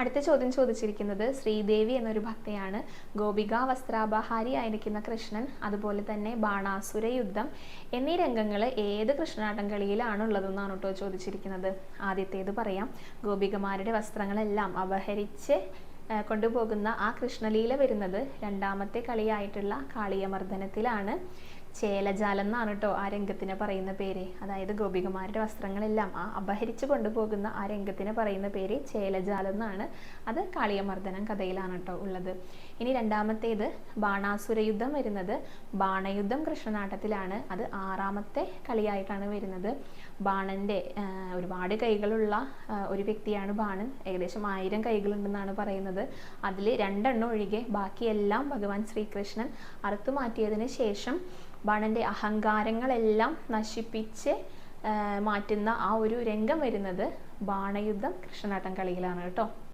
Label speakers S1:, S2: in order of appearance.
S1: അടുത്ത ചോദ്യം ചോദിച്ചിരിക്കുന്നത് ശ്രീദേവി എന്നൊരു ഭക്തയാണ്. ഗോപിക വസ്ത്രാപഹാരി ആയിരിക്കുന്ന കൃഷ്ണൻ, അതുപോലെ തന്നെ ബാണാസുര യുദ്ധം എന്നീ രംഗങ്ങൾ ഏത് കൃഷ്ണനാട്ടം കളിയിലാണുള്ളതെന്നാണ് കേട്ടോ ചോദിച്ചിരിക്കുന്നത്. ആദ്യത്തേത് പറയാം. ഗോപികമാരുടെ വസ്ത്രങ്ങളെല്ലാം അപഹരിച്ച് കൊണ്ടുപോകുന്ന ആ കൃഷ്ണലീല വരുന്നത് രണ്ടാമത്തെ കളിയായിട്ടുള്ള കാളിയമർദ്ദനത്തിലാണ്. ചേലജാലം എന്നാണ് കേട്ടോ ആ രംഗത്തിന് പറയുന്ന പേര്. അതായത് ഗോപികമാരുടെ വസ്ത്രങ്ങളെല്ലാം അപഹരിച്ച് കൊണ്ടുപോകുന്ന ആ രംഗത്തിന് പറയുന്ന പേര് ചേലജാലം എന്നാണ്. അത് കാളിയമർദ്ദനം കഥയിലാണ് കേട്ടോ ഉള്ളത്. ഇനി രണ്ടാമത്തേത് ബാണാസുര യുദ്ധം വരുന്നത് ബാണയുദ്ധം കൃഷ്ണനാട്ടത്തിലാണ്. അത് ആറാമത്തെ കളിയായിട്ടാണ് വരുന്നത്. ബാണന്റെ ഒരുപാട് കൈകളുള്ള ഒരു വ്യക്തിയാണ് ബാണൻ. ഏകദേശം 1000 കൈകളുണ്ടെന്നാണ് പറയുന്നത്. അതിൽ 2 ഒഴികെ ബാക്കിയെല്ലാം ഭഗവാൻ ശ്രീകൃഷ്ണൻ അറുത്തു മാറ്റിയതിന് ശേഷം ബാണന്റെ അഹങ്കാരങ്ങളെല്ലാം നശിപ്പിച്ച് മാറ്റുന്ന ആ ഒരു രംഗം വരുന്നത് ബാണയുദ്ധം കൃഷ്ണനാട്ടം കളിയിലാണ് കേട്ടോ.